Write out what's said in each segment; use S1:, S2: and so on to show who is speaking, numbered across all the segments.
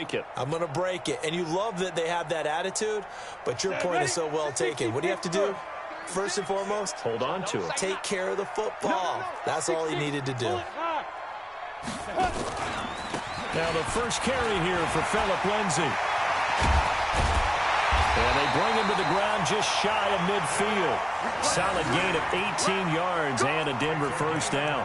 S1: break it.
S2: I'm going to break it. And you love that they have that attitude, but your point is so well taken. What do you have to do? First and foremost,
S1: hold on to it.
S2: Take care of the football. That's all he needed to do.
S1: Now the first carry here for Phillip Lindsay. And they bring him to the ground just shy of midfield. Solid gain of 18 yards and a Denver first down.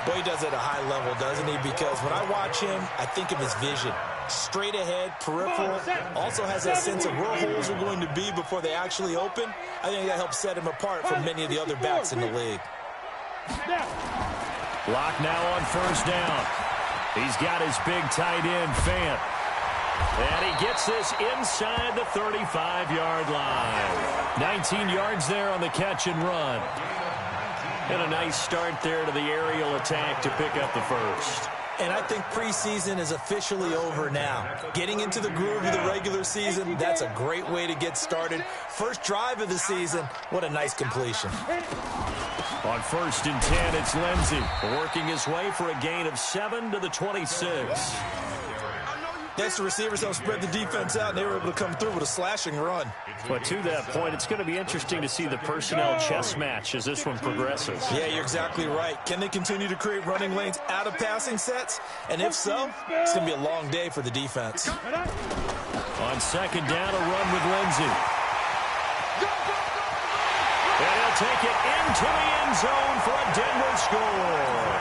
S2: Boy, he does it at a high level, doesn't he? Because when I watch him, I think of his vision. Straight ahead, peripheral. Also has that sense of where holes are going to be before they actually open. I think that helps set him apart from many of the other backs in the league.
S1: Block now on first down. He's got his big tight end, Fant. And he gets this inside the 35-yard line. 19 yards there on the catch and run. And a nice start there to the aerial attack to pick up the first.
S2: And I think preseason is officially over now. Getting into the groove of the regular season, that's a great way to get started. First drive of the season, what a nice completion.
S1: On first and 10, it's Lindsay working his way for a gain of 7 to the 26.
S2: Next, the receivers helped spread the defense out, and they were able to come through with a slashing run.
S1: But to that point, it's going to be interesting to see the personnel chess match as this one progresses.
S2: Yeah, you're exactly right. Can they continue to create running lanes out of passing sets? And if so, it's going to be a long day for the defense.
S1: On second down, a run with Lindsay. And he'll take it into the end zone for a Denver score.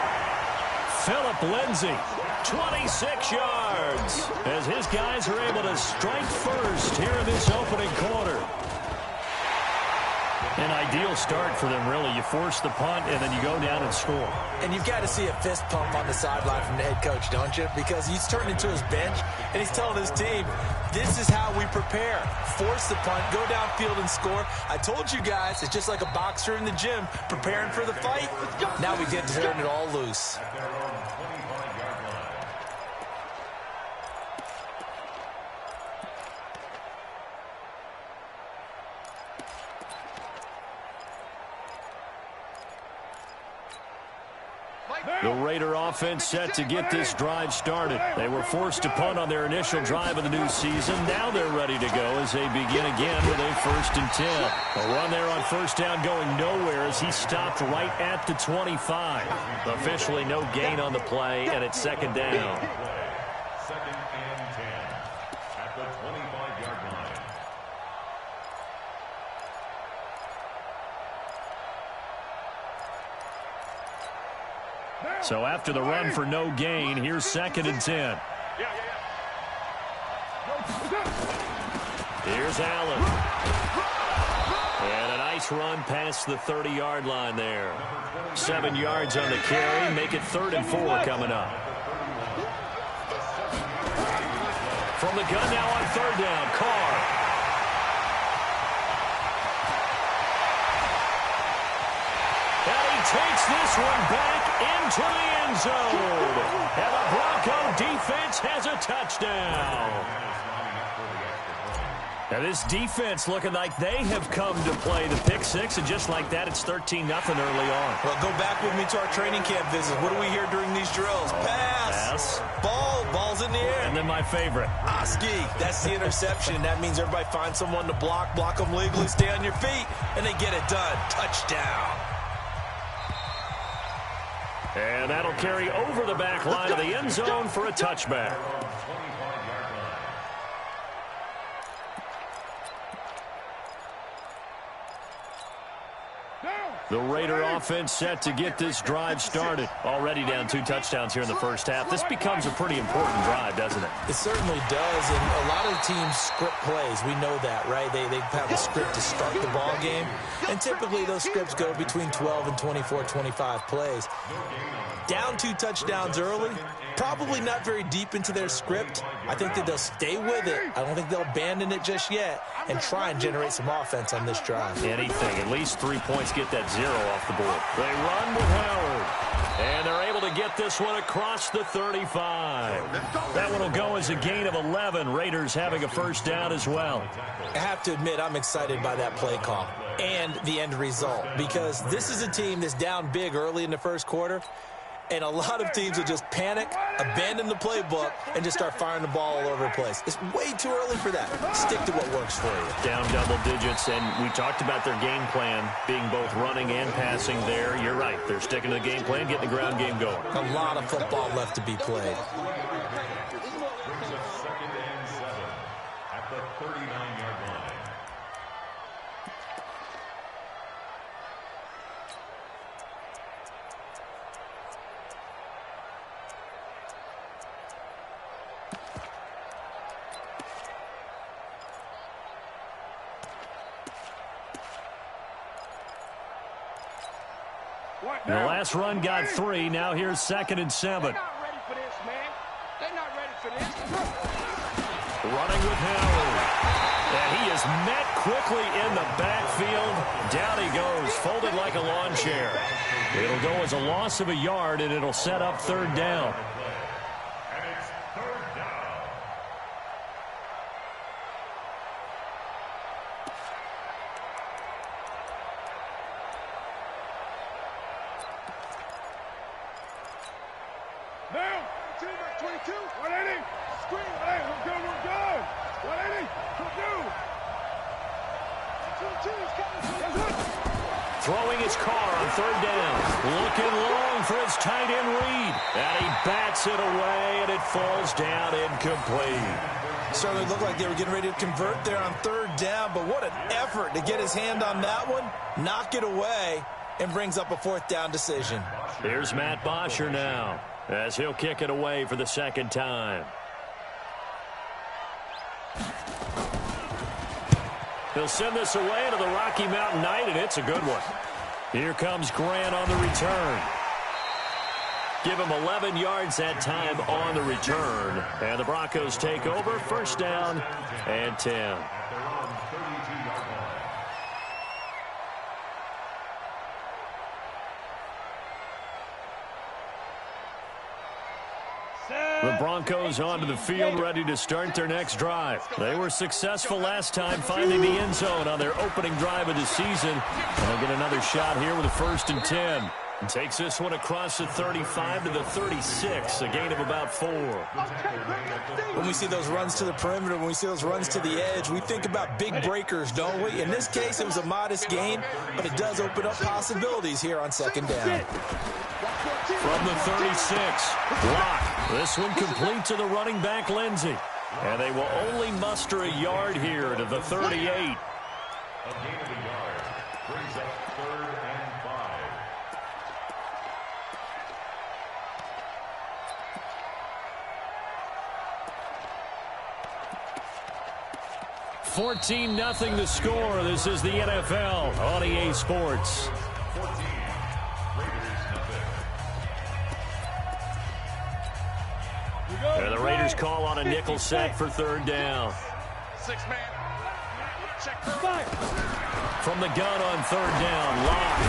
S1: Phillip Lindsay, 26 yards, as his guys are able to strike first here in this opening quarter. An ideal start for them, really. You force the punt, and then you go down and score.
S2: And you've got to see a fist pump on the sideline from the head coach, don't you? Because he's turned into his bench, and he's telling his team, this is how we prepare. Force the punt, go downfield and score. I told you guys, it's just like a boxer in the gym preparing for the fight. Now we get to turn it all loose.
S1: The Raider offense set to get this drive started. They were forced to punt on their initial drive of the new season. Now they're ready to go as they begin again with a first and 10. A run there on first down going nowhere as he stopped right at the 25. Officially no gain on the play, and it's second down.
S3: Second and 10 at the 25-yard line.
S1: So after the run for no gain, here's second and 10. Here's Allen. And a nice run past the 30-yard line there. 7 yards on the carry. Make it 3rd and 4 coming up. From the gun now on third down, Carr. And he takes this one back into the end zone. And the Bronco defense has a touchdown. Now this defense looking like they have come to play the pick six, and just like that, it's 13-0 early on.
S2: Well, go back with me to our training camp visit. What do we hear during these drills? Pass. Ball's in the air.
S1: And then my favorite.
S2: Oski, that's the interception. That means everybody finds someone to block them legally, stay on your feet, and they get it done. Touchdown.
S1: And that'll carry over the back line of the end zone for a touchback. The Raider offense set to get this drive started. Already down 2 touchdowns here in the first half. This becomes a pretty important drive, doesn't it?
S2: It certainly does, and a lot of teams script plays. We know that, right? They have a script to start the ball game, and typically those scripts go between 12 and 24, 25 plays. Down 2 touchdowns early, probably not very deep into their script. I think that they'll stay with it. I don't think they'll abandon it just yet and try and generate some offense on this drive.
S1: Anything, at least 3 points, get that 0 off the board. They run with Howard, and they're able to get this one across the 35. That one will go as a gain of 11. Raiders having a first down as well.
S2: I have to admit, I'm excited by that play call and the end result, because this is a team that's down big early in the first quarter. And a lot of teams will just panic, abandon the playbook, and just start firing the ball all over the place. It's way too early for that. Stick to what works for you.
S1: Down double digits, and we talked about their game plan being both running and passing there. You're right. They're sticking to the game plan, getting the ground game going.
S2: A lot of football left to be played.
S3: Brings us 2nd and 7 at the 39-yard line.
S1: The last run got 3. Now here's 2nd and 7.
S4: They're not ready for this, man. They're not ready for this.
S1: Running with Howard. And he is met quickly in the backfield. Down he goes, folded like a lawn chair. It'll go as a loss of a yard, and it'll set up 3rd down.
S3: And it's 3rd down.
S4: Now, 22, 180. Screen, hey, we're good. 180, we're good. 22, he's coming.
S1: Throwing his car on 3rd down. Looking long for his tight end read. And he bats it away, and it falls down incomplete.
S2: Certainly looked like they were getting ready to convert there on 3rd down, but what an effort to get his hand on that one, knock it away, and brings up a 4th down decision.
S1: Here's Matt Bosher now, as he'll kick it away for the 2nd time. He'll send this away to the Rocky Mountain Knight, and it's a good one. Here comes Grant on the return. Give him 11 yards that time on the return. And the Broncos take over, 1st down and 10.
S3: At their own 32-yard line.
S1: The Broncos onto the field, ready to start their next drive. They were successful last time finding the end zone on their opening drive of the season. And they'll get another shot here with a 1st and 10. And takes this one across the 35 to the 36, a gain of about 4.
S2: When we see those runs to the perimeter, when we see those runs to the edge, we think about big breakers, don't we? In this case, it was a modest gain, but it does open up possibilities here on 2nd down.
S1: From the 36, block. This one complete to the running back, Lindsey. And they will only muster a yard here to the 38.
S3: A gain of a yard brings up 3rd and 5.
S1: 14-0 the score. This is the NFL on EA Sports.
S3: 14, Raiders nothing.
S1: And the Raiders call on a nickel set for 3rd down.
S4: 6-man. Check fire.
S1: From the gun on 3rd down, Locke.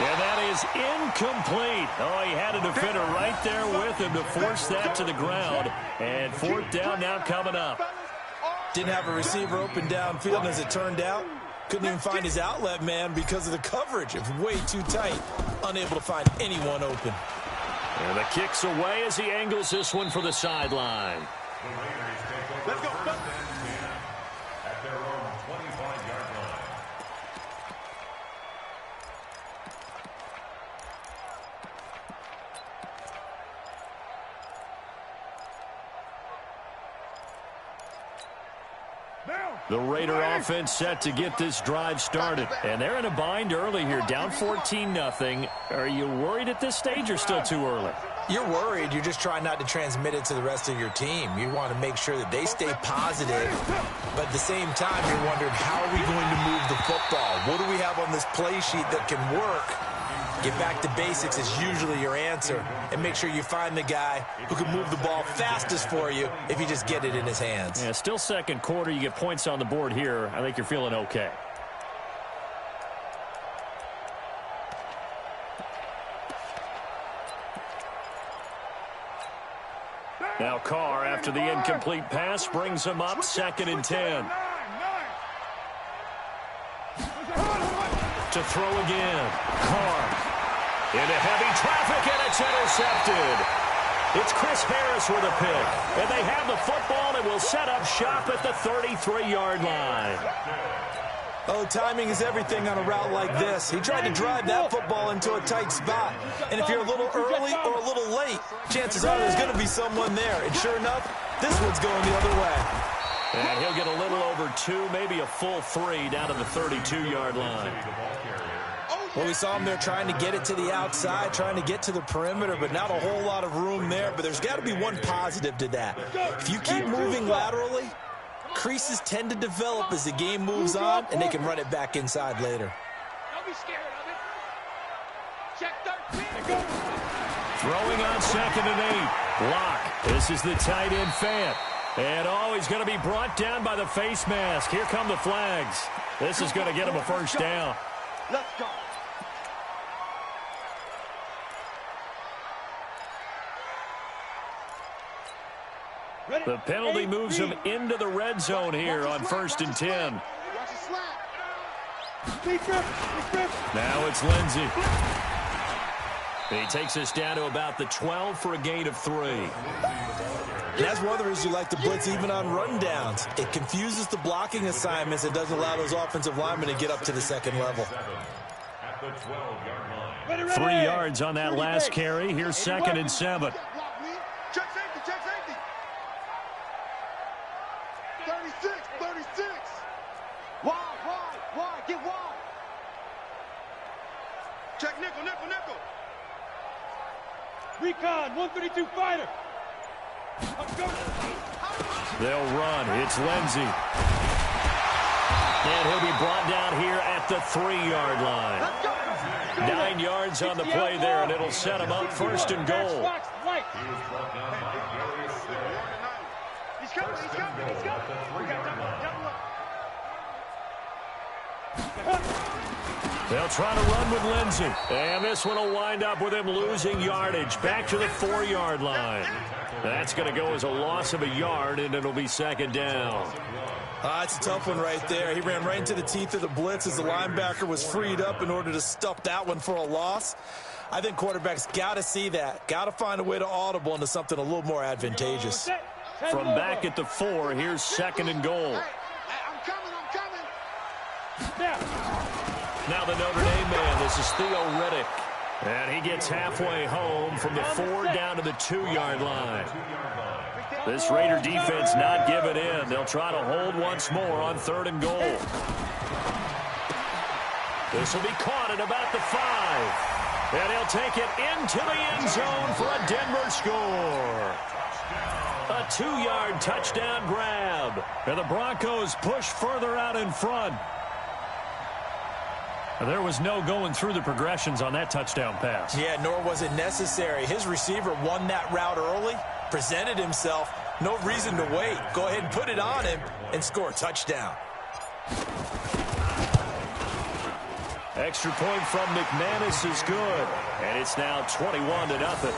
S1: And that is incomplete. Oh, he had a defender right there with him to force that to the ground. And 4th down now coming up.
S2: Didn't have a receiver open downfield, and as it turned out, couldn't even find his outlet man because of the coverage. It was way too tight, unable to find anyone open.
S1: And the kick's away as he angles this one for the sideline.
S3: The Raiders take over 1st and 10 at their own 25-yard line.
S1: The Raider offense set to get this drive started. And they're in a bind early here, down 14-0. Are you worried at this stage or still too early?
S2: You're worried. You're just trying not to transmit it to the rest of your team. You want to make sure that they stay positive. But at the same time, you're wondering, how are we going to move the football? What do we have on this play sheet that can work? Get back to basics is usually your answer. And make sure you find the guy who can move the ball fastest for you if you just get it in his hands.
S1: Yeah, still 2nd quarter. You get points on the board here. I think you're feeling okay. Now Carr, after the incomplete pass, brings him up 2nd and 10. To throw again. Carr. Into heavy traffic, and it's intercepted. It's Chris Harris with a pick. And they have the football and will set up shop at the 33-yard line.
S2: Oh, timing is everything on a route like this. He tried to drive that football into a tight spot. And if you're a little early or a little late, chances are there's going to be someone there. And sure enough, this one's going the other way.
S1: And he'll get a little over 2, maybe a full 3 down to the 32-yard line.
S2: Well, we saw him there trying to get it to the outside, trying to get to the perimeter, but not a whole lot of room there. But there's got to be one positive to that. If you keep moving laterally, creases tend to develop as the game moves on, and they can run it back inside later.
S4: Don't be scared of it. Check 13.
S1: Throwing on 2nd and 8. Block. This is the tight end Fant. And he's going to be brought down by the face mask. Here come the flags. This is going to get him a first down.
S4: Let's go.
S1: The penalty moves him into the red zone here on 1st and 10. Now it's Lindsey. He takes us down to about the 12 for a gain of 3.
S2: And that's one of the reasons you like to blitz even on rundowns. It confuses the blocking assignments and doesn't allow those offensive linemen to get up to the second level.
S1: 3 yards on that last carry. Here's 2nd and 7.
S4: Check safety, check safety. 36. Wide, get wide. Check nickel. Recon, 132 fighter.
S1: They'll run. It's Lindsey. And he'll be brought down here at the 3-yard line. 9 yards on the play there, and it'll set him up 1st and goal.
S4: He's coming.
S1: They'll try to run with Lindsey. And this one will wind up with him losing yardage. Back to the 4-yard line. That's going to go as a loss of a yard, and it'll be 2nd down.
S2: It's a tough one right there. He ran right into the teeth of the blitz as the linebacker was freed up in order to stuff that one for a loss. I think quarterbacks got to see that. Got to find a way to audible into something a little more advantageous.
S1: From back at the 4, here's 2nd and goal.
S4: I'm coming.
S1: Now the Notre Dame man, this is Theo Riddick. And he gets halfway home from the 4 down to the 2-yard line. This Raider defense not giving in. They'll try to hold once more on 3rd and goal. This will be caught at about the 5. And he'll take it into the end zone for a Denver score. A 2-yard touchdown grab. And the Broncos push further out in front. There was no going through the progressions on that touchdown pass.
S2: Yeah, nor was it necessary. His receiver won that route early, presented himself, no reason to wait. Go ahead and put it on him and score a touchdown.
S1: Extra point from McManus is good. And it's now 21-0.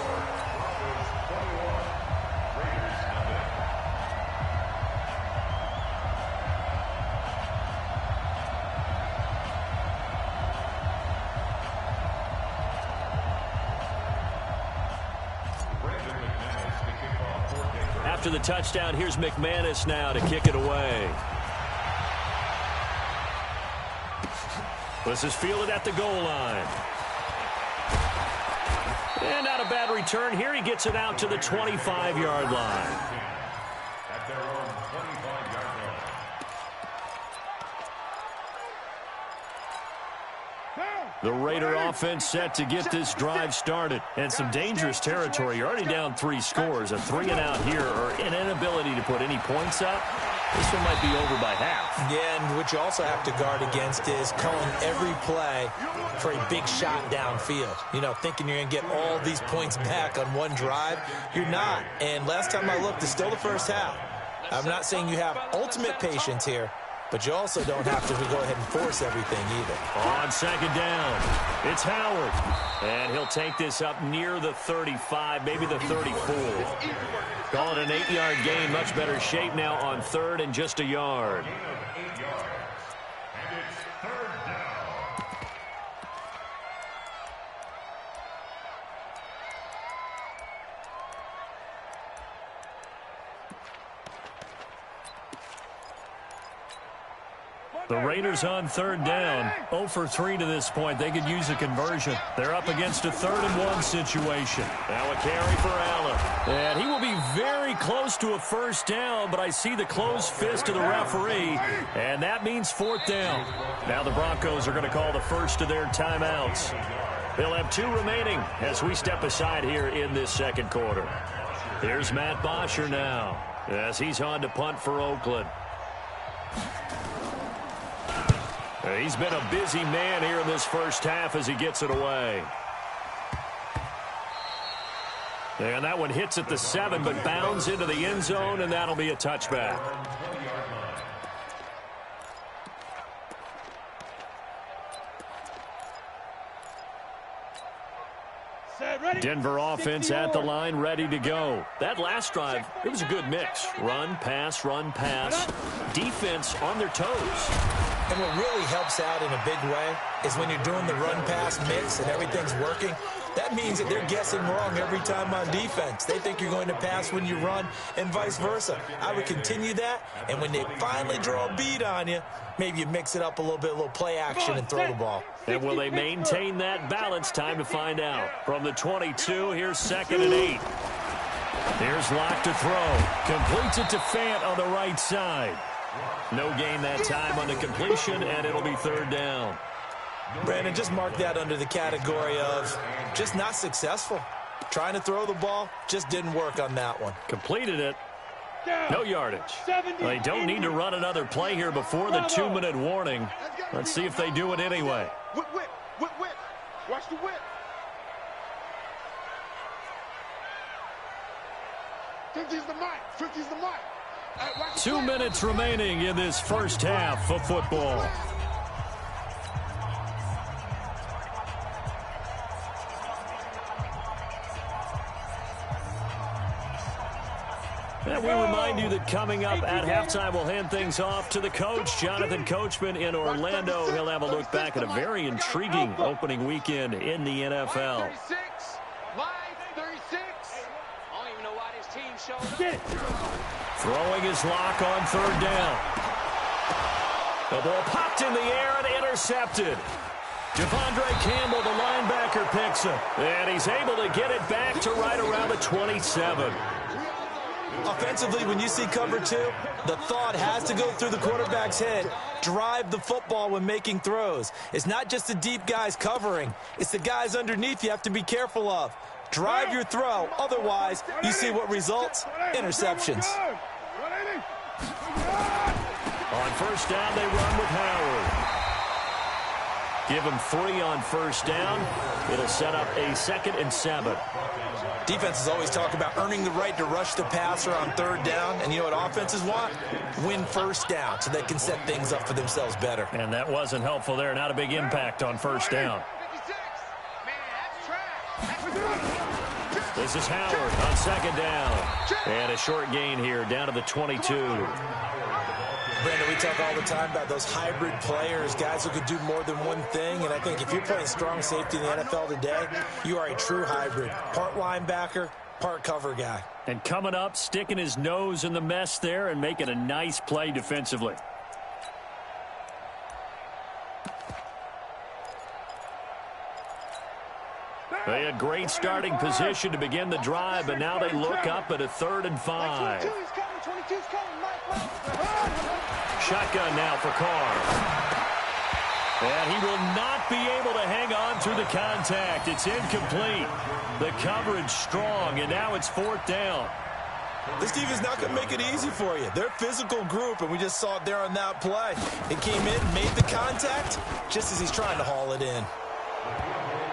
S1: After the touchdown, here's McManus now to kick it away. This is fielded at the goal line. And not a bad return here. He gets it out to the 25-yard line.
S3: At their own 25-yard line.
S1: The Raider offense set to get this drive started. And some dangerous territory. You're already down 3 scores. A 3-and-out here, or an inability to put any points up. This one might be over by half.
S2: Yeah, and what you also have to guard against is calling every play for a big shot downfield. You know, thinking you're going to get all these points back on one drive. You're not. And last time I looked, it's still the first half. I'm not saying you have ultimate patience here, but you also don't have to go ahead and force everything either.
S1: On 2nd down, it's Howard. And he'll take this up near the 35, maybe the 34. Call it an 8-yard gain, much better shape now on 3rd and just a yard. The Raiders on third down. 0 for 3 to this point. They could use a conversion. They're up against a 3rd-and-1 situation. Now a carry for Allen. And he will be very close to a first down, but I see the closed fist of the referee, and that means 4th down. Now the Broncos are going to call the first of their timeouts. They'll have 2 remaining as we step aside here in this second quarter. Here's Matt Bosher now as he's on to punt for Oakland. He's been a busy man here in this first half as he gets it away. And that one hits at the 7, but bounds into the end zone, and that'll be a touchback. Denver offense at the line, ready to go. That last drive, it was a good mix. Run, pass, defense on their toes.
S2: And what really helps out in a big way is when you're doing the run-pass mix and everything's working, that means that they're guessing wrong every time on defense. They think you're going to pass when you run and vice versa. I would continue that, and when they finally draw a beat on you, maybe you mix it up a little bit, a little play action and throw the ball.
S1: And will they maintain that balance? Time to find out. From the 22, here's 2nd and 8. Here's Locke to throw. Completes it to Fant on the right side. No gain that time on the completion, and it'll be 3rd down.
S2: Brandon, just mark that under the category of just not successful. Trying to throw the ball, just didn't work on that one.
S1: Completed it. No yardage. They don't need to run another play here before the 2-minute warning. Let's see if they do it anyway.
S4: Whip. Watch the whip. 50's the mic. 50's the mic.
S1: 2 minutes remaining in this first half of football. And we remind you that coming up at halftime, we'll hand things off to the coach, Jonathan Coachman in Orlando. He'll have a look back at a very intriguing opening weekend in the NFL.
S5: Live 36. I don't even know why this team showed up.
S1: Throwing his Lock on 3rd down. The ball popped in the air and intercepted. Devondre Campbell, the linebacker, picks him. And he's able to get it back to right around the 27.
S2: Offensively, when you see cover 2, the thought has to go through the quarterback's head. Drive the football when making throws. It's not just the deep guys covering. It's the guys underneath you have to be careful of. Drive your throw. Otherwise, you see what results? Interceptions.
S1: On first down, they run with Howard. Give him 3 on first down. It'll set up a 2nd and 7.
S2: Defenses always talk about earning the right to rush the passer on 3rd down. And you know what offenses want? Win first down so they can set things up for themselves better.
S1: And that wasn't helpful there. Not a big impact on first down. This is Howard on 2nd down. And a short gain here down to the 22.
S2: Brandon, we talk all the time about those hybrid players, guys who could do more than one thing. And I think if you're playing strong safety in the NFL today, you are a true hybrid. Part linebacker, part cover guy.
S1: And coming up, sticking his nose in the mess there and making a nice play defensively. They had great starting position to begin the drive, but now they look up at a 3rd and 5. Shotgun now for Carr. And he will not be able to hang on through the contact. It's incomplete. The coverage strong, and now it's 4th down.
S2: This team is not going to make it easy for you. They're a physical group, and we just saw it there on that play. It came in, made the contact, just as he's trying to haul it in.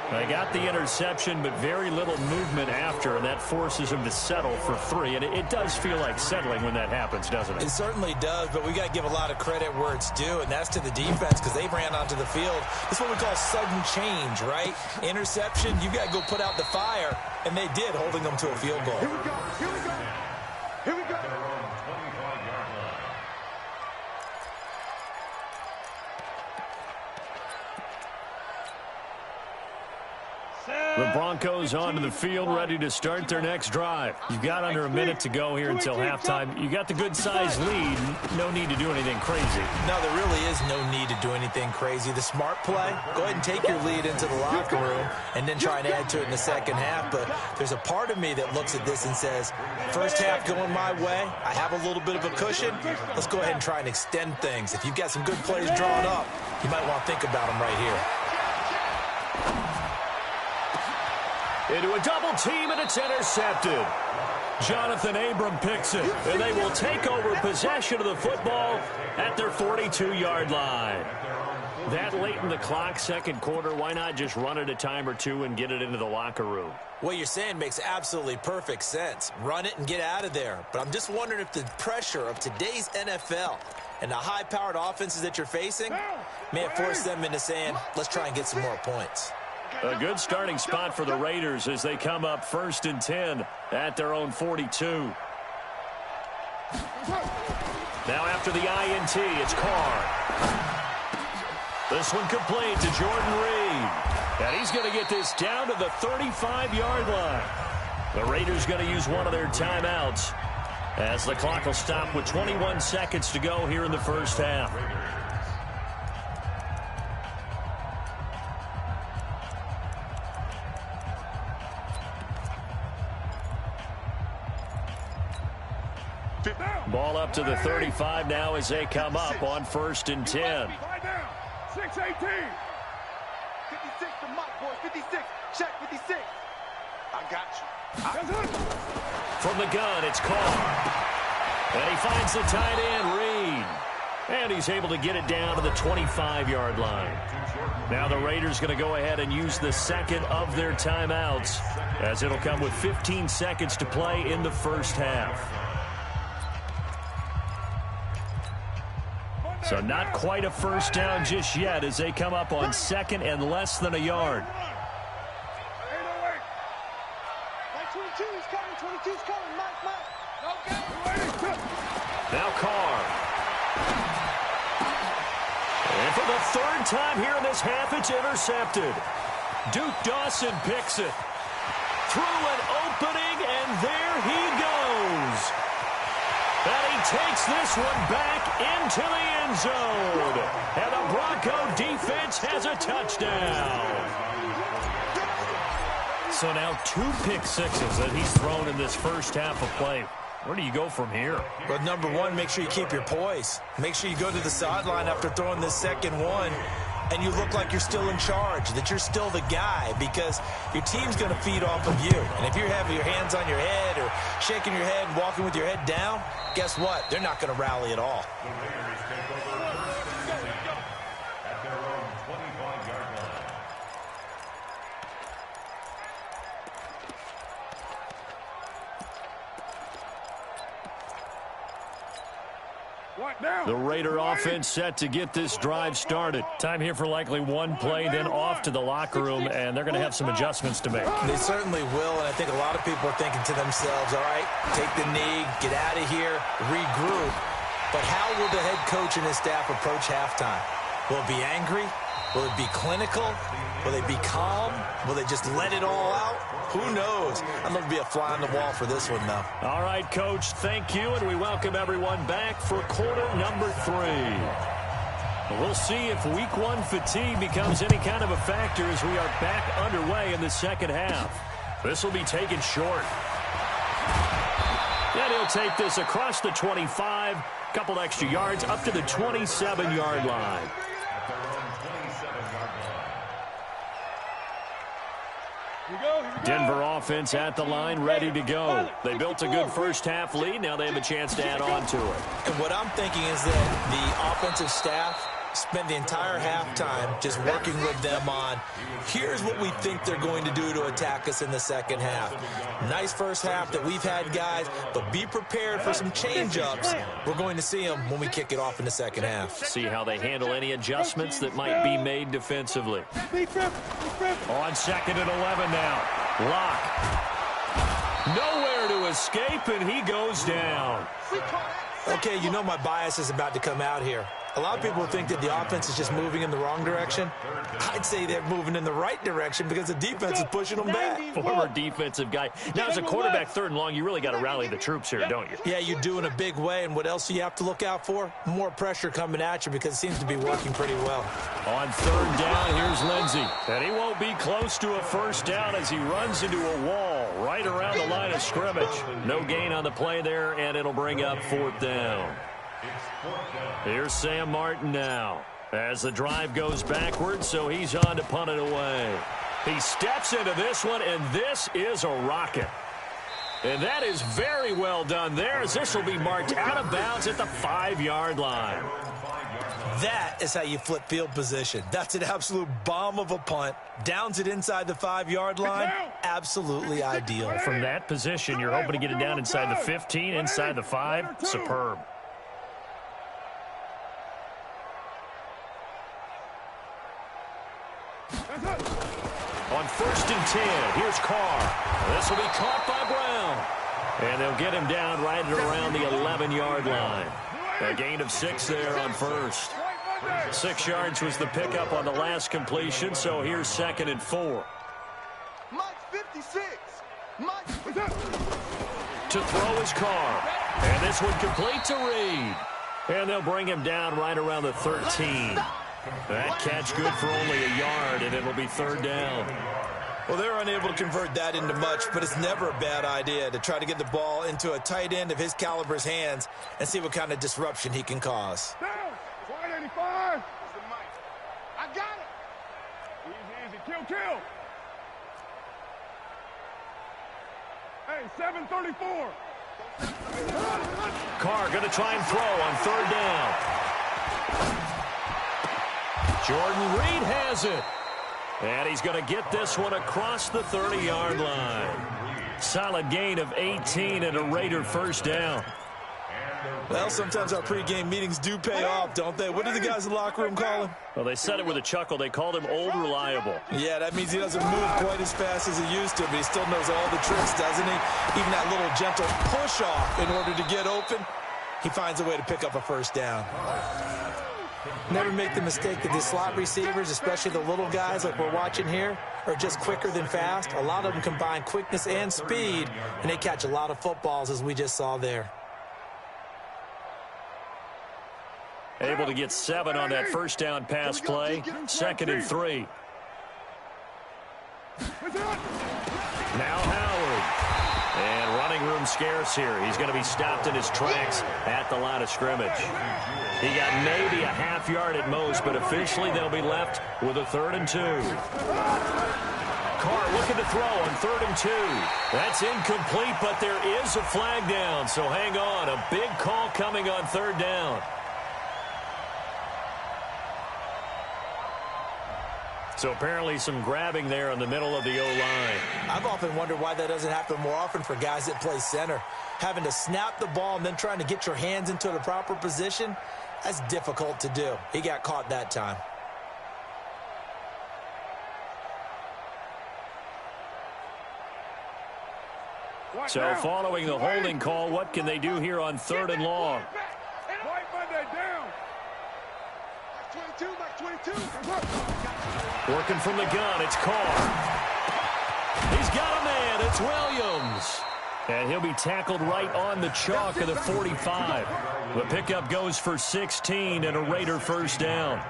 S1: They got the interception, but very little movement after, and that forces him to settle for 3. And it does feel like settling when that happens, doesn't it?
S2: It certainly does, but we got to give a lot of credit where it's due, and that's to the defense because they ran onto the field. This is what we call sudden change, right? Interception, you got to go put out the fire, and they did, holding them to a field goal.
S4: Here we go. Here we go. Here we go.
S1: The the Broncos onto the field, ready to start their next drive. You've got under a minute to go here until halftime. You got the good-sized lead. No need to do anything crazy.
S2: No, there really is no need to do anything crazy. The smart play, go ahead and take your lead into the locker room and then try and add to it in the second half. But there's a part of me that looks at this and says, first half going my way, I have a little bit of a cushion. Let's go ahead and try and extend things. If you've got some good plays drawn up, you might want to think about them right here.
S1: Into a double team, and it's intercepted. Jonathan Abram picks it, and they will take over possession of the football at their 42-yard line. That late in the clock, second quarter, why not just run it a time or two and get it into the locker room?
S2: What you're saying makes absolutely perfect sense. Run it and get out of there. But I'm just wondering if the pressure of today's NFL and the high-powered offenses that you're facing may have forced them into saying, let's try and get some more points.
S1: A good starting spot for the Raiders as they come up 1st and 10 at their own 42. Now after the INT, it's Carr. This one complete to Jordan Reed. And he's going to get this down to the 35-yard line. The Raiders going to use one of their timeouts as the clock will stop with 21 seconds to go here in the first half. Ball up to the 35 now as they come up on 1st and 10.
S4: 6-18. 56 to Mike, boys. 56. Check 56. I got you.
S1: From the gun, it's Carr. And he finds the tight end, Reed. And he's able to get it down to the 25-yard line. Now the Raiders going to go ahead and use the second of their timeouts as it'll come with 15 seconds to play in the first half. So not quite a first down just yet as they come up on second and less than a yard.
S4: 22's coming. 22's coming. Mike.
S1: Now Carr. And for the third time here in this half, it's intercepted. Duke Dawson picks it. Through an opening, and there he goes. And he takes this one back into the end zone. And the Bronco defense has a touchdown. So now 2 pick sixes that he's thrown in this first half of play. Where do you go from here?
S2: Well, number one, make sure you keep your poise. Make sure you go to the sideline after throwing this second one, and you look like you're still in charge, that you're still the guy, because your team's going to feed off of you. And if you're having your hands on your head or shaking your head and walking with your head down, guess what? They're not going to rally at all.
S3: At their own 25-yard line.
S1: The Raider offense set to get this drive started. Time here for likely one play, then off to the locker room, and they're going to have some adjustments to make.
S2: They certainly will, and I think a lot of people are thinking to themselves, all right, take the knee, get out of here, regroup. But how will the head coach and his staff approach halftime? Will it be angry? Will it be clinical? Will they be calm? Will they just let it all out? Who knows? I'm going to be a fly on the wall for this one, though.
S1: All right, Coach, thank you, and we welcome everyone back for quarter number 3. We'll see if week 1 fatigue becomes any kind of a factor as we are back underway in the second half. This will be taken short. And he'll take this across the 25, couple extra yards, up to the 27-yard line. Denver offense at the line, ready to go. They built a good first half lead. Now they have a chance to add on to it.
S2: And what I'm thinking is that the offensive staff spent the entire halftime just working with them on, here's what we think they're going to do to attack us in the second half. Nice first half that we've had, guys, but be prepared for some change-ups. We're going to see them when we kick it off in the second half.
S1: See how they handle any adjustments that might be made defensively. On 2nd and 11 now. Lock. Nowhere to escape, and he goes down.
S2: Okay, you know my bias is about to come out here. A lot of people think that the offense is just moving in the wrong direction. I'd say they're moving in the right direction because the defense is pushing them back.
S1: Former defensive guy. Now, as a quarterback, 3rd and long, you really got to rally the troops here, don't you?
S2: Yeah, you do in a big way. And what else do you have to look out for? More pressure coming at you because it seems to be working pretty well.
S1: On 3rd down, here's Lindsey. And he won't be close to a 1st down as he runs into a wall right around the line of scrimmage. No gain on the play there, and it'll bring up 4th down. Here's Sam Martin now as the drive goes backwards, so he's on to punt it away. He steps into this one, and this is a rocket. And that is very well done there, as this will be marked out of bounds at the 5-yard line.
S2: That is how you flip field position. That's an absolute bomb of a punt. Downs it inside the 5-yard line. Absolutely ideal.
S1: From that position, you're hoping to get it down inside the 15, inside the 5. Superb. On 1st and 10, here's Carr. This will be caught by Brown. And they'll get him down right at around the 11-yard line. A gain of 6 there on 1st. 6 yards was the pickup on the last completion, so here's 2nd and 4.
S4: Mike 56.
S1: To throw is Carr. And this one complete to Reed. And they'll bring him down right around the 13. That catch good for only a yard, and it'll be 3rd down.
S2: Well, they're unable to convert that into much, but it's never a bad idea to try to get the ball into a tight end of his caliber's hands and see what kind of disruption he can cause.
S4: Down. 185. I got it. Easy. Kill. Hey, 734.
S1: Carr going to try and throw on 3rd down. Jordan Reed has it. And he's going to get this one across the 30-yard line. Solid gain of 18 and a Raider 1st down.
S2: Well, sometimes our pregame meetings do pay off, don't they? What do the guys in the locker room call him?
S1: Well, they said it with a chuckle. They called him Old Reliable.
S2: Yeah, that means he doesn't move quite as fast as he used to, but he still knows all the tricks, doesn't he? Even that little gentle push-off in order to get open, he finds a way to pick up a 1st down. Never make the mistake that the slot receivers, especially the little guys like we're watching here, are just quicker than fast. A lot of them combine quickness and speed, and they catch a lot of footballs, as we just saw there.
S1: Able to get 7 on that 1st down pass play. 2nd and 3. Now Howard. And running room scarce here. He's going to be stopped in his tracks at the line of scrimmage. He got maybe a half yard at most, but officially they'll be left with a 3rd and 2. Carr looking to throw on 3rd and 2. That's incomplete, but there is a flag down, so hang on. A big call coming on 3rd down. So apparently some grabbing there in the middle of the O-line.
S2: I've often wondered why that doesn't happen more often for guys that play center. Having to snap the ball and then trying to get your hands into the proper position, that's difficult to do. He got caught that time.
S1: So following the holding call, what can they do here on 3rd and long? Working from the gun, it's Carr. He's got a man, it's Williams. And he'll be tackled right on the chalk of the 45. The pickup goes for 16 and a Raider 1st down.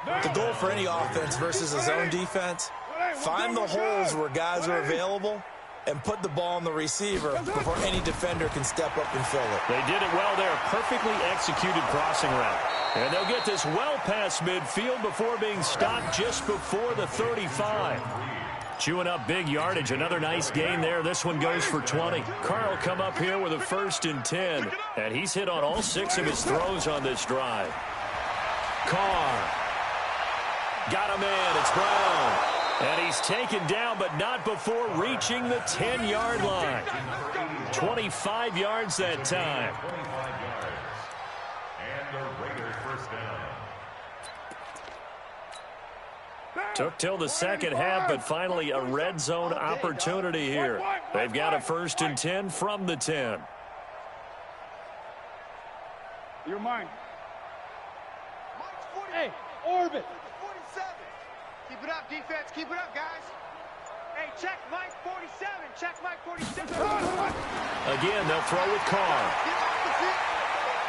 S2: The goal for any offense versus a zone defense, find the holes where guys are available and put the ball on the receiver before any defender can step up and fill it.
S1: They did it well there. Perfectly executed crossing route. And they'll get this well past midfield before being stopped just before the 35. Chewing up big yardage. Another nice gain there. This one goes for 20. Carr will come up here with a 1st and 10. And he's hit on all 6 of his throws on this drive. Carr. Got a man. It's Brown. And he's taken down, but not before reaching the 10-yard line. 25 yards that time. Took till the second half, but finally a red zone opportunity here. They've got a 1st and 10 from the 10.
S4: You're mine. Hey, orbit. 47. Keep it up, defense. Keep it up, guys. Hey, check Mike 47. Check Mike 47.
S1: Again, they'll throw with Carr.
S4: Get off the field.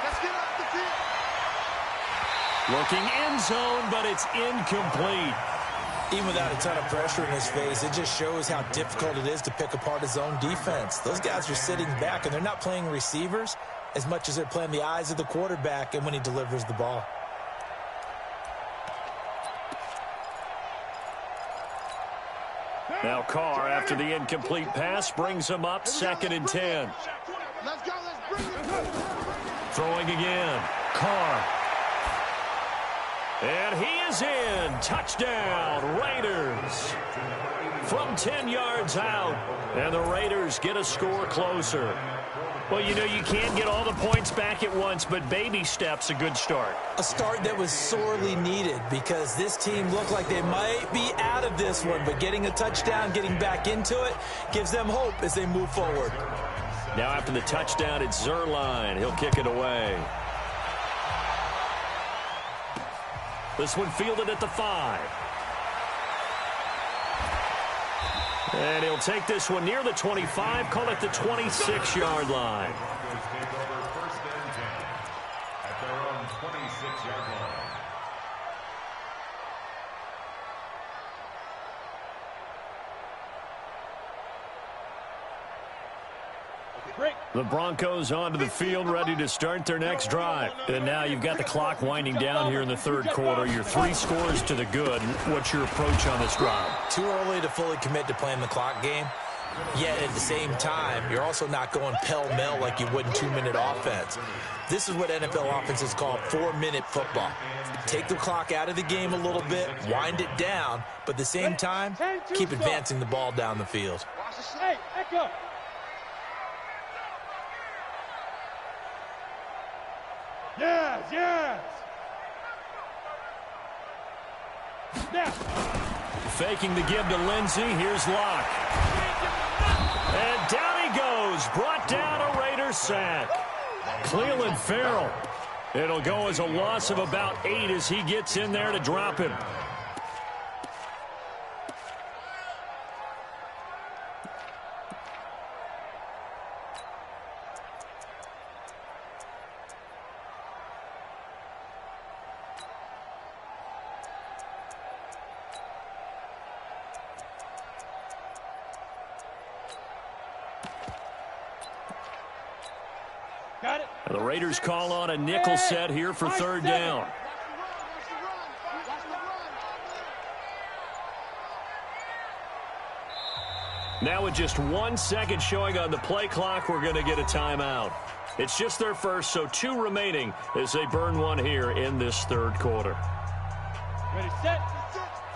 S4: Let's get off the field.
S1: Looking end zone, but it's incomplete.
S2: Even without a ton of pressure in his face, it just shows how difficult it is to pick apart his own defense. Those guys are sitting back, and they're not playing receivers as much as they're playing the eyes of the quarterback and when he delivers the ball.
S1: Now Carr, after the incomplete pass, brings him up 2nd and 10.
S4: Let's go. Let's bring it.
S1: Throwing again. Carr. And he is in. Touchdown, Raiders. From 10 yards out. And the Raiders get a score closer. Well, you know, you can't get all the points back at once, but baby steps a good start.
S2: A start that was sorely needed because this team looked like they might be out of this one, but getting a touchdown, getting back into it, gives them hope as they move forward.
S1: Now after the touchdown, it's Zerline. He'll kick it away. This one fielded at the 5. And he'll take this one near the 25, call it the 26-yard line.
S3: Broncos take over 1st and 10 at their own 26-yard line.
S1: The Broncos onto the field, ready to start their next drive. And now you've got the clock winding down here in the 3rd quarter. Your 3 scores to the good. What's your approach on this drive?
S2: Too early to fully commit to playing the clock game. Yet at the same time, you're also not going pell-mell like you would in 2-minute offense. This is what NFL offenses call 4-minute football. Take the clock out of the game a little bit, wind it down, but at the same time, keep advancing the ball down the field.
S4: Hey, echo. Yes, yes. Now.
S1: Faking the give to Lindsey. Here's Locke. And down he goes. Brought down a Raiders sack. Cleveland Farrell. It'll go as a loss of about 8 as he gets in there to drop him.
S4: Got it.
S1: The Raiders call on a nickel set here for 3rd down. Now with just 1 second showing on the play clock, we're going to get a timeout. It's just their first, so 2 remaining as they burn one here in this 3rd quarter.
S4: Ready, set.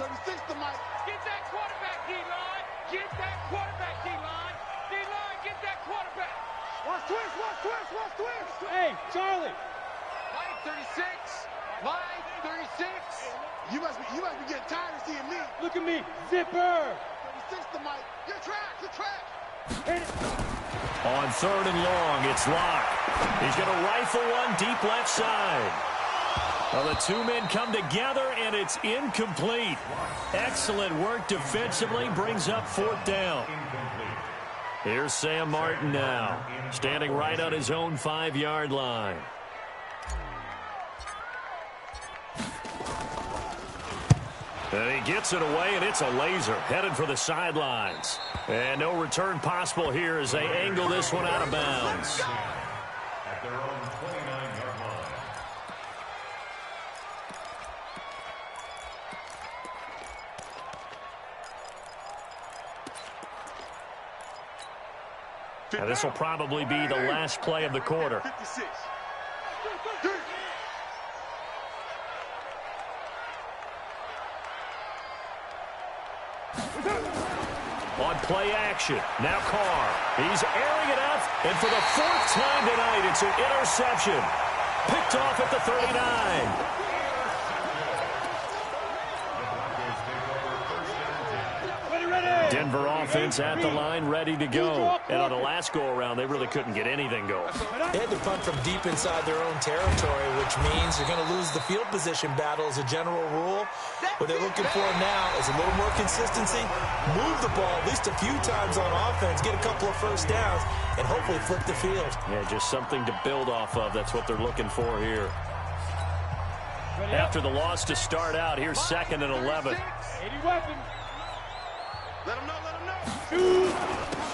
S5: 36 to Mike. Get that quarterback, D-line. Get that quarterback, D-line. D-line, get that quarterback.
S4: Watch twist, watch twist, watch twist. Hey, Charlie.
S5: Mike 36. Mike 36.
S4: You must be getting tired of seeing me. Look at me. Zipper.
S5: 36 to Mike. You're trash, you're trash.
S4: Hit it.
S1: On 3rd and long, it's Locke. He's going to rifle one deep left side. Well, the 2 men come together, and it's incomplete. Excellent work defensively, brings up 4th down. Here's Sam Martin now, standing right on his own 5-yard line. And he gets it away, and it's a laser, headed for the sidelines. And no return possible here as they angle this one out of bounds.
S3: At their own 29-yard line.
S1: And this will probably be the last play of the quarter.
S4: 56.
S1: On play action, now Carr. He's airing it out, and for the 4th time tonight, it's an interception. Picked off at the 39. Denver offense at the line, ready to go. And on the last go-around, they really couldn't get anything going.
S2: They had to punt from deep inside their own territory, which means they're going to lose the field position battle as a general rule. What they're looking for now is a little more consistency, move the ball at least a few times on offense, get a couple of first downs, and hopefully flip the field.
S1: Yeah, just something to build off of. That's what they're looking for here. After the loss to start out, here's 2nd and 11.
S5: 80 weapons.
S4: Let him know.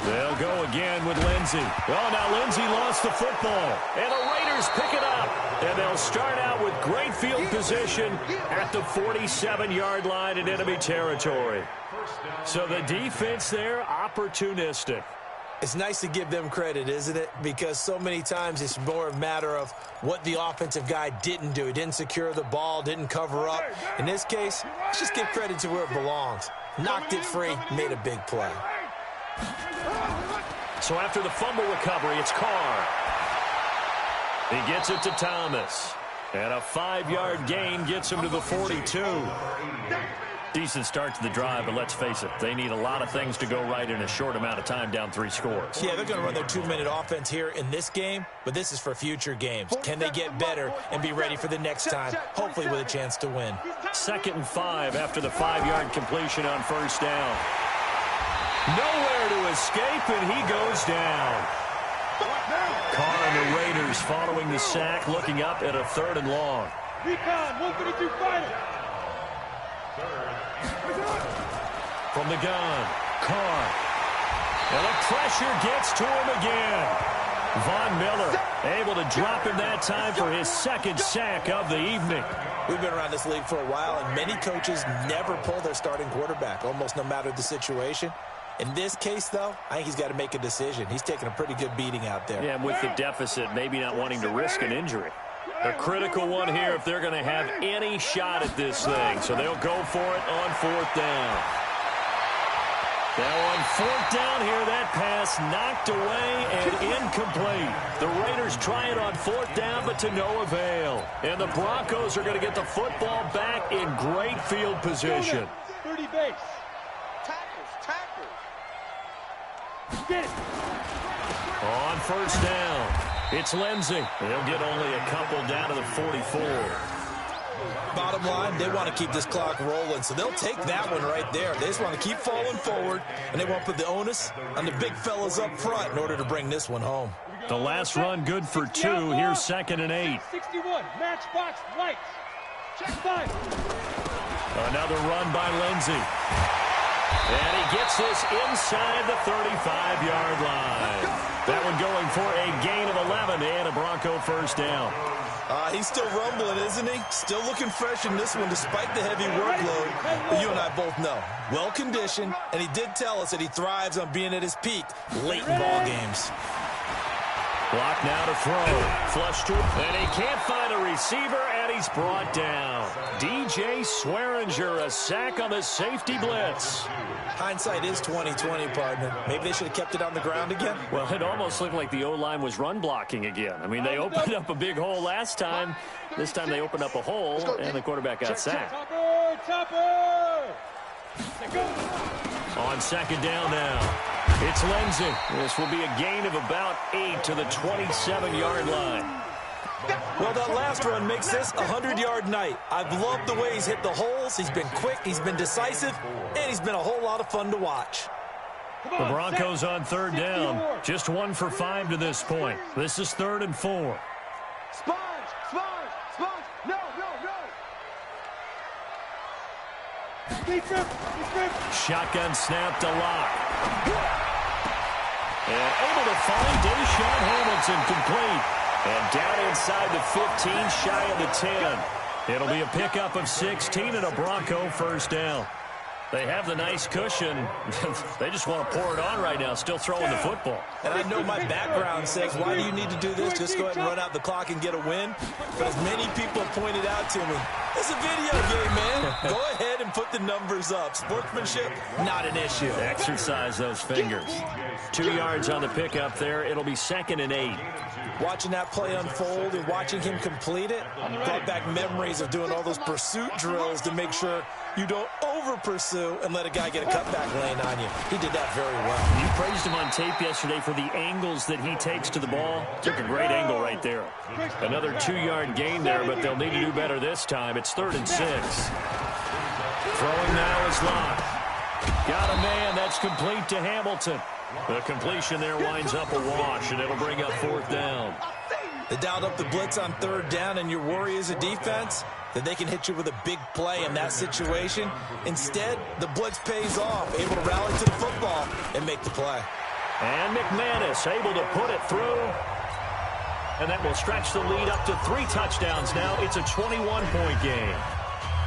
S1: They'll go again with Lindsey. Oh, now Lindsey lost the football. And the Raiders pick it up. And they'll start out with great field position at the 47-yard line in enemy territory. So the defense there, opportunistic.
S2: It's nice to give them credit, isn't it? Because so many times it's more a matter of what the offensive guy didn't do. He didn't secure the ball, didn't cover up. In this case, let's just give credit to where it belongs. Knocked it free, made a big play.
S1: So after the fumble recovery, it's Carr. He gets it to Thomas. And a 5-yard gain gets him to the 42. Decent start to the drive, but let's face it, they need a lot of things to go right in a short amount of time, down 3 scores.
S2: Yeah, they're going to run their 2-minute offense here in this game, but this is for future games. Can they get better and be ready for the next time, hopefully with a chance to win?
S1: 2nd and 5 after the 5-yard completion on first down. Nowhere to escape, and he goes down. Carr and the Raiders following the sack, looking up at a 3rd and long.
S5: Recon, 152 fighter.
S1: From the gun, Carr. And the pressure gets to him again. Von Miller able to drop him that time for his 2nd sack of the evening.
S2: We've been around this league for a while, and many coaches never pull their starting quarterback, almost no matter the situation. In this case, though, I think he's got to make a decision. He's taking a pretty good beating out there.
S1: Yeah, and with the deficit, maybe not wanting to risk an injury. A critical one here if they're going to have any shot at this thing. So they'll go for it on 4th down. Now on 4th down here, that pass knocked away and incomplete. The Raiders try it on 4th down, but to no avail. And the Broncos are going to get the football back in great field position.
S5: 30 base.
S4: Tackles.
S5: Get it.
S1: On 1st down, it's Lindsey. They'll get only a couple down to the 44.
S2: Bottom line, they want to keep this clock rolling, so they'll take that one right there. They just want to keep falling forward, and they want to put the onus on the big fellas up front in order to bring this one home.
S1: The last run good for 2. Here's 2nd and 8.
S5: 61, matchbox lights. Check 5.
S1: Another run by Lindsey. And he gets this inside the 35-yard line. That one going for a gain of 11 and a Bronco 1st down.
S2: He's still rumbling, isn't he? Still looking fresh in this one despite the heavy workload. But you and I both know. Well-conditioned, and he did tell us that he thrives on being at his peak late in ball games.
S1: Block now to throw. Flush to it. And he can't find a receiver, and he's brought down. DJ Swearinger, a sack on the safety blitz.
S2: Hindsight is 20/20, partner. Maybe they should have kept it on the ground again.
S1: Well, it almost looked like the O-line was run blocking again. I mean, they opened up a big hole last time. This time they opened up a hole, and the quarterback got sacked.
S5: Topper!
S1: On 2nd down now, it's Lindsey. This will be a gain of about 8 to the 27-yard line.
S2: Well, that last run makes this a 100-yard night. I've loved the way he's hit the holes. He's been quick, he's been decisive, and he's been a whole lot of fun to watch.
S1: The Broncos on 3rd down. Just 1 for 5 to this point. This is 3rd and 4.
S4: Sponge. No.
S1: Shotgun snap to Lock. And able to find Deshaun Hamilton complete. And down inside the 15, shy of the 10. It'll be a pickup of 16 and a Bronco 1st down. They have the nice cushion. They just want to pour it on right now, still throwing the football.
S2: And I know my background says, why do you need to do this? Just go ahead and run out the clock and get a win. But as many people have pointed out to me, it's a video game, man. Go ahead and put the numbers up. Sportsmanship, not an issue.
S1: Exercise those fingers. 2 yards on the pickup there. It'll be 2nd and 8.
S2: Watching that play unfold and watching him complete it brought back memories of doing all those pursuit drills to make sure you don't over-pursue two and let a guy get a cutback lane on you. He did that very well.
S1: You praised him on tape yesterday for the angles that he takes to the ball. Took a great angle right there. Another 2-yard gain there, but they'll need to do better this time. It's 3rd and 6. Throwing now is Locke. Got a man. That's complete to Hamilton. The completion there winds up a wash, and it'll bring up 4th down.
S2: They dialed up the blitz on 3rd down, and your worry as a defense that they can hit you with a big play in that situation. Instead, the blitz pays off, able to rally to the football and make the play.
S1: And McManus able to put it through. And that will stretch the lead up to 3 touchdowns now. It's a 21-point game.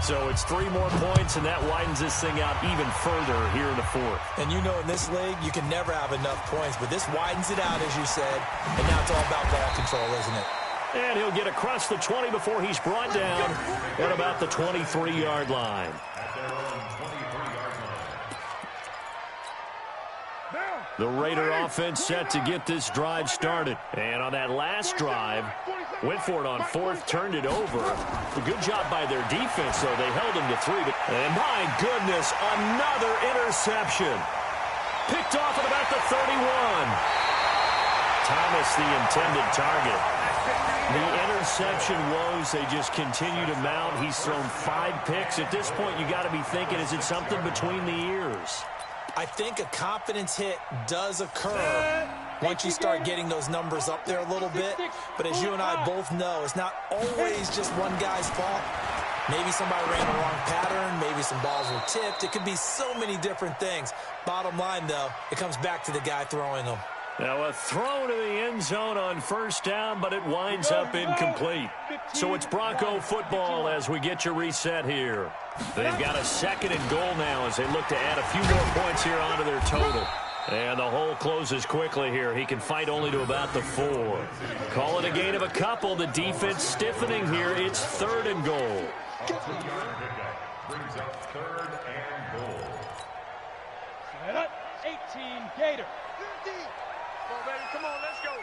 S1: So it's 3 more points, and that widens this thing out even further here in the 4th.
S2: And you know in this league, you can never have enough points, but this widens it out, as you said, and now it's all about ball control, isn't it?
S1: And he'll get across the 20 before he's brought down at about the 23-yard line. The Raider offense set to get this drive started. And on that last drive, went for it on 4th, turned it over. A good job by their defense, though. They held him to 3. And my goodness, another interception. Picked off at about the 31. Thomas, the intended target. The interception woes, they just continue to mount. He's thrown 5 picks. At this point, you got to be thinking, is it something between the ears?
S2: I think a confidence hit does occur once you start getting those numbers up there a little bit. But as you and I both know, it's not always just one guy's fault. Maybe somebody ran the wrong pattern. Maybe some balls were tipped. It could be so many different things. Bottom line, though, it comes back to the guy throwing them.
S1: Now a throw to the end zone on 1st down, but it winds up incomplete. So it's Bronco football as we get your reset here. They've got a 2nd and goal now as they look to add a few more points here onto their total. And the hole closes quickly here. He can fight only to about the 4. Call it a gain of a couple. The defense stiffening here. It's 3rd and goal.
S3: Brings up 3rd and goal.
S5: 18 Gator. Come on, baby. Come on, let's go.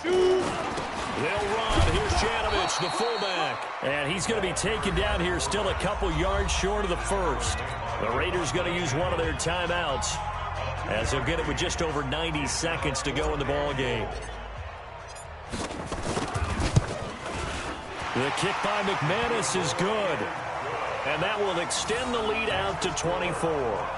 S1: They'll run. Here's Janovich, the fullback. And he's going to be taken down here, still a couple yards short of the 1st. The Raiders going to use one of their timeouts as they'll get it with just over 90 seconds to go in the ball game. The kick by McManus is good. And that will extend the lead out to 24.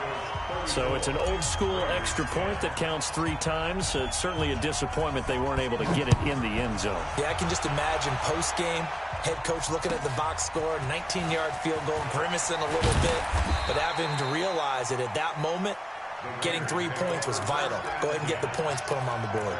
S1: So it's an old-school extra point that counts 3 times. So it's certainly a disappointment they weren't able to get it in the end zone.
S2: Yeah, I can just imagine post-game, head coach looking at the box score, 19-yard field goal, grimacing a little bit, but having to realize that at that moment, getting 3 points was vital. Go ahead and get the points, put them on the board.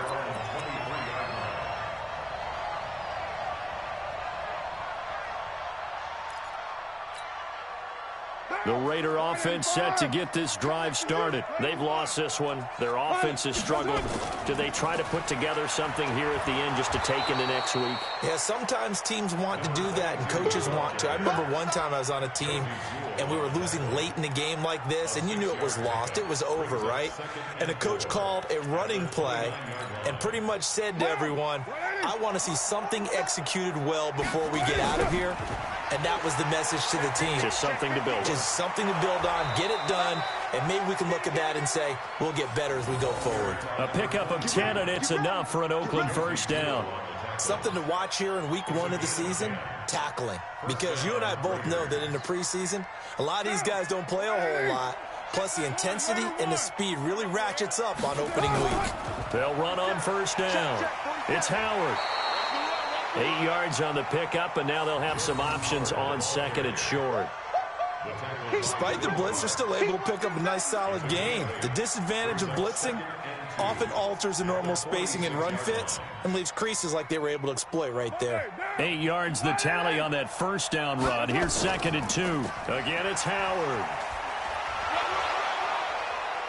S1: The Raider offense set to get this drive started. They've lost this one. Their offense has struggled. Do they try to put together something here at the end just to take into next week?
S2: Yeah, sometimes teams want to do that and coaches want to. I remember one time I was on a team and we were losing late in a game like this, and you knew it was lost. It was over, right? And the coach called a running play and pretty much said to everyone, I want to see something executed well before we get out of here. And that was the message to the team.
S1: Just something to build on.
S2: Just something to build on, get it done, and maybe we can look at that and say, we'll get better as we go forward.
S1: A pickup of 10, and it's enough for an Oakland 1st down.
S2: Something to watch here in week 1 of the season, tackling. Because you and I both know that in the preseason, a lot of these guys don't play a whole lot. Plus, the intensity and the speed really ratchets up on opening week.
S1: They'll run on 1st down. It's Howard. 8 yards on the pickup, and now they'll have some options on 2nd and short.
S2: Despite the blitz, they're still able to pick up a nice solid gain. The disadvantage of blitzing often alters the normal spacing and run fits and leaves creases like they were able to exploit right there.
S1: 8 yards the tally on that 1st down run. Here's 2nd and 2. Again, it's Howard.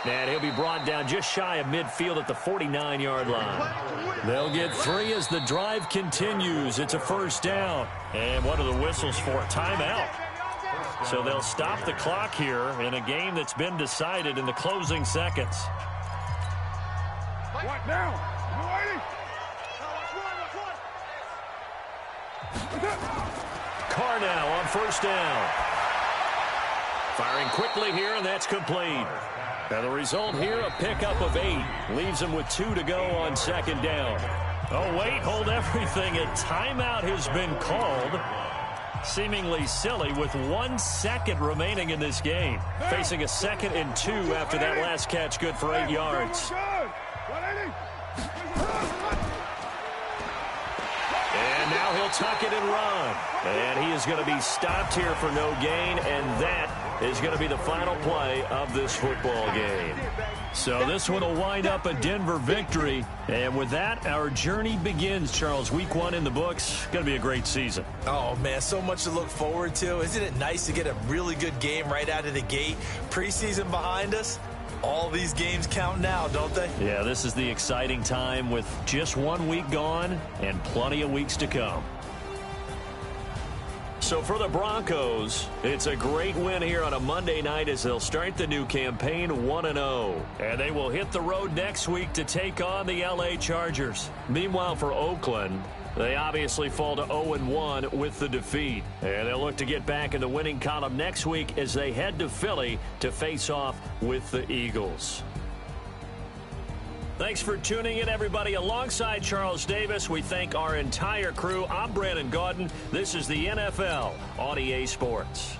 S1: And he'll be brought down just shy of midfield at the 49-yard line. They'll get 3 as the drive continues. It's a 1st down. And what are the whistles for? Timeout. So they'll stop the clock here in a game that's been decided in the closing seconds.
S5: What now?
S1: Carr now on 1st down. Firing quickly here, and that's complete. And the result here, a pickup of 8. Leaves him with 2 to go on second down. Oh, wait, hold everything. A timeout has been called. Seemingly silly with 1 second remaining in this game. Facing a 2nd and 2 after that last catch, good for 8 yards. And now he'll tuck it and run. And he is going to be stopped here for no gain, and that is going to be the final play of this football game. So this one will wind up a Denver victory. And with that, our journey begins, Charles. Week 1 in the books. Going to be a great season.
S2: Oh, man, so much to look forward to. Isn't it nice to get a really good game right out of the gate? Preseason behind us. All these games count now, don't they?
S1: Yeah, this is the exciting time with just 1 week gone and plenty of weeks to come. So for the Broncos, it's a great win here on a Monday night as they'll start the new campaign 1-0. And they will hit the road next week to take on the LA Chargers. Meanwhile, for Oakland, they obviously fall to 0-1 with the defeat. And they'll look to get back in the winning column next week as they head to Philly to face off with the Eagles. Thanks for tuning in, everybody. Alongside Charles Davis, we thank our entire crew. I'm Brandon Gaudin. This is the NFL on EA Sports.